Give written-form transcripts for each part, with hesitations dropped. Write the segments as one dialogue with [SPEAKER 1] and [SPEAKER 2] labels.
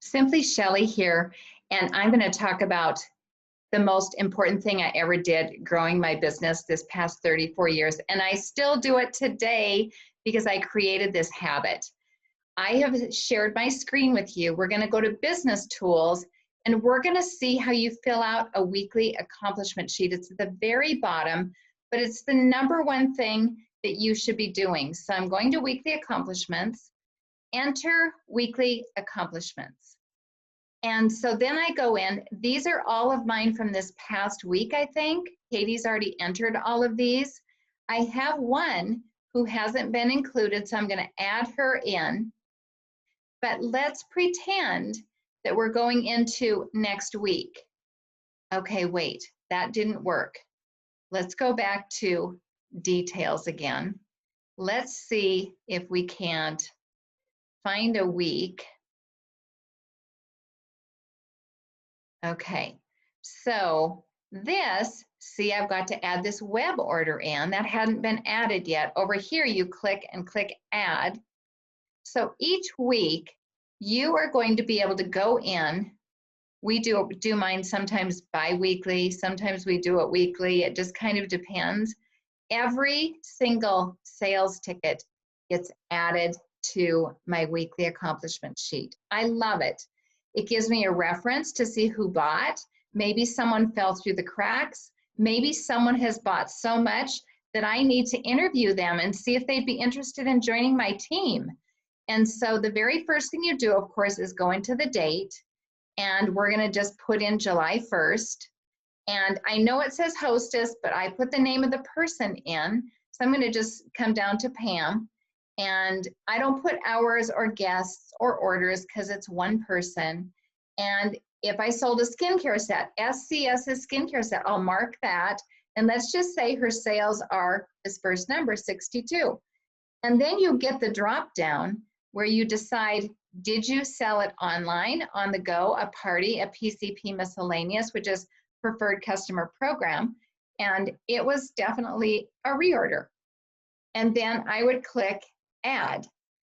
[SPEAKER 1] Simply Shelley here, and I'm going to talk about the most important thing I ever did growing my business this past 34 years, and I still do it today because I created this habit. I have shared my screen with you. We're going to go to Business Tools, and we're going to see how you fill out a weekly accomplishment sheet. It's at the very bottom, but it's the #1 thing that you should be doing. So I'm going to Weekly Accomplishments, enter Weekly Accomplishments. And so then I go in. These are all of mine from this past week, I think. Katie's already entered all of these. I have one who hasn't been included, so I'm going to add her in. But let's pretend that we're going into next week. Okay, wait, that didn't work. Let's go back to details again. Let's see if we can't find a week. Okay, so this, see, I've got to add this web order in. That hadn't been added yet. Over here, you click and click add. So each week, you are going to be able to go in. We do mine sometimes bi-weekly, sometimes we do it weekly. It just kind of depends. Every single sales ticket gets added to my weekly accomplishment sheet. I love it. It gives me a reference to see who bought. Maybe someone fell through the cracks. Maybe someone has bought so much that I need to interview them and see if they'd be interested in joining my team. And so the very first thing you do, of course, is go into the date. And we're going to just put in July 1st. And I know it says hostess, but I put the name of the person in. So I'm going to just come down to Pam. And I don't put hours or guests or orders because it's one person. And if I sold a skincare set, SCS is skincare set, I'll mark that. And let's just say her sales are this first number, 62. And then you get the drop down where you decide, did you sell it online, on the go, a party, a PCP miscellaneous, which is preferred customer program. And it was definitely a reorder. And then I would click add.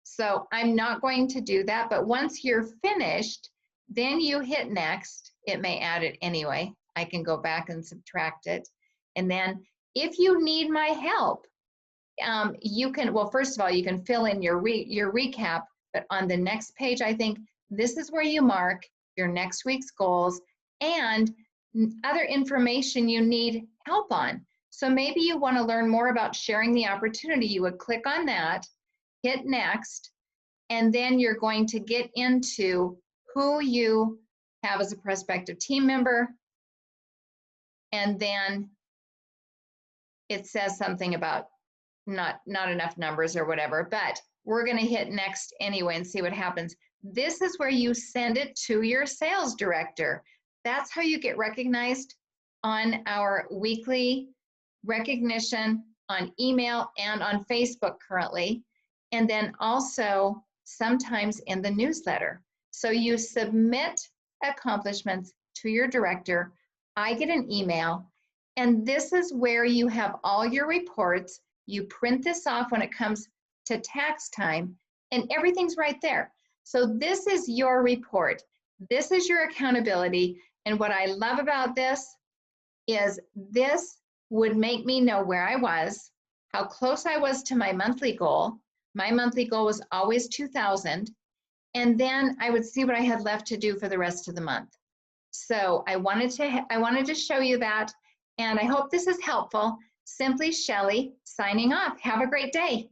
[SPEAKER 1] So I'm not going to do that, but once you're finished, then you hit next. It may add it anyway. I can go back and subtract it. And then if you need my help, you can, well, first of all, you can fill in your recap, but on the next page, I think this is where you mark your next week's goals and other information you need help on. So maybe you want to learn more about sharing the opportunity. You would click on that, hit next, and then you're going to get into who you have as a prospective team member. And then it says something about not enough numbers or whatever, but we're going to hit next anyway and see what happens. This is where you send it to your sales director. That's how you get recognized on our weekly recognition on email and on Facebook currently, and then also sometimes in the newsletter. So you submit accomplishments to your director. I get an email, and this is where you have all your reports. You print this off when it comes to tax time, and everything's right there. So this is your report. This is your accountability. And what I love about this is this would make me know where I was, how close I was to my monthly goal. My monthly goal was always 2,000. And then I would see what I had left to do for the rest of the month. So I wanted to show you that. And I hope this is helpful. Simply Shelley signing off. Have a great day.